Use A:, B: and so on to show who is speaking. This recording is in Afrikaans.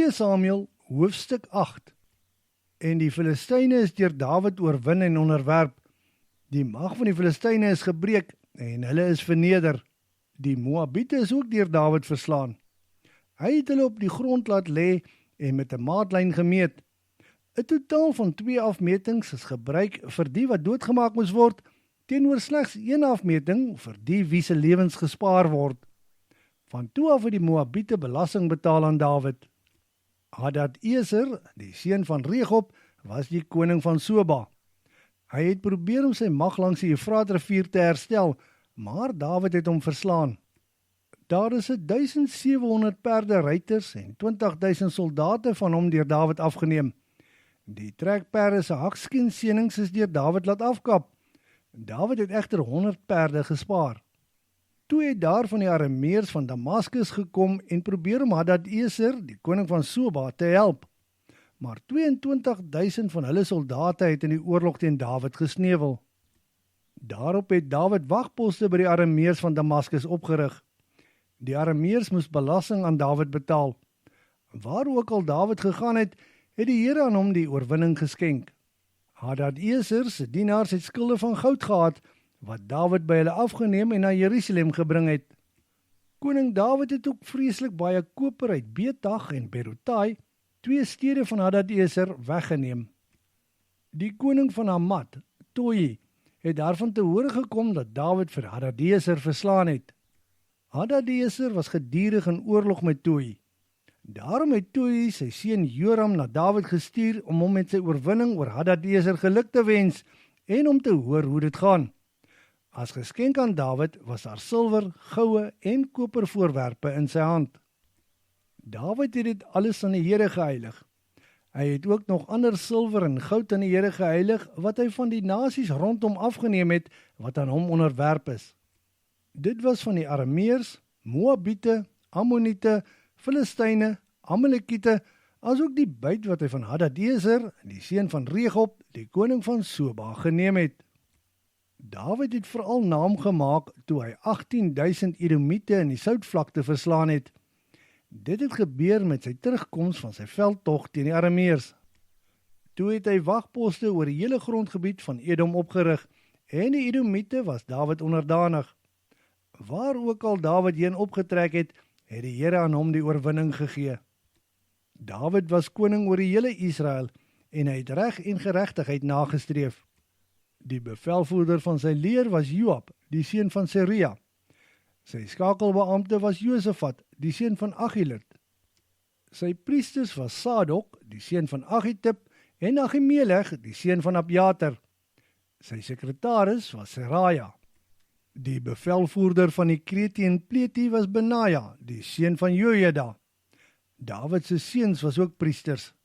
A: 2 Samuel, hoofstuk 8. En die Filistyne is deur Dawid oorwin en onderwerp. Die mag van die Filistyne is gebreek en hulle is verneder. Die Moabiete is ook deur Dawid verslaan. Hy het hulle op die grond laat lê en met 'n maatlyn gemeet. 'n Totaal van 2 afmetings is gebruik vir die wat doodgemaak moes word, teenoor slegs 1 afmeting vir die wie se lewens gespaar word. Van toe af het die Moabiete belasting betaal aan Dawid. Hadadeser, die seun van Regob, was die koning van Soba. Hy het probeer om sy mag langs die Eufraatrivier te herstel, maar Dawid het hom verslaan. Daar is 1700 perde ruiters en 20.000 soldate van hom deur Dawid afgeneem. Die trekperde se hakskiensenings is deur Dawid laat afkap. Dawid het egter 100 perde gespaar. Toe het daar van die Arameërs van Damaskus gekom en probeer om Hadadeser, die koning van Soba, te help. Maar 22.000 van hulle soldate het in die oorlog teen Dawid gesneuwel. Daarop het Dawid wagposte by die Arameërs van Damaskus opgerig. Die Arameërs moes belasting aan Dawid betaal. Waar ook al Dawid gegaan het, het die Here aan hom die oorwinning geskenk. Hadadeser se dienaars het skulde van goud gehad, wat Dawid by hulle afgeneem en na Jerusalem gebring het. Koning Dawid het ook vreeslik baie koper uit Betag en Berotai, 2 stede van Hadadeser, weggeneem. Die koning van Hamat, Toi, het daarvan te hore gekom dat Dawid vir Hadadeser verslaan het. Hadadeser was gedurig in oorlog met Toi. Daarom het Toi sy seun Joram na Dawid gestuur om hom met sy oorwinning oor Hadadeser geluk te wens en om te hoor hoe dit gaan. As geskenk aan Dawid was daar silwer, goue en koper voorwerpe in sy hand. Dawid het dit alles aan die Here geheilig. Hy het ook nog ander silwer en goud aan die Here geheilig wat hy van die nasies rondom afgeneem het wat aan hom onderwerp is. Dit was van die Arameërs, Moabiete, Ammoniete, Filistyne, Amalekiete, asook die byt wat hy van Hadadeser, die seun van Regob, die koning van Soba, geneem het. Dawid het veral naam gemaak toe hy 18.000 Edomiete in die Soutvlakte verslaan het. Dit het gebeur met sy terugkoms van sy veldtog teen die Arameërs. Toe het hy wagposte oor die hele grondgebied van Edom opgerig en die Edomiete was Dawid onderdanig. Waar ook al Dawid heen opgetrek het die Here aan hom die oorwinning gegee. Dawid was koning oor die hele Israel en hy het reg en geregtigheid nagestreef. Die bevelvoerder van sy leer was Joab, die seun van Seruia. Sy skakelbeampte was Josafat, die seun van Agilud. Sy priesters was Sadok, die seun van Agitub, en Ahimelech, die seun van Abjatar. Sy sekretaris was Seraja. Die bevelvoerder van die Kreti en Pleti was Benaja, die seun van Jojada. Dawid se seuns was ook priesters.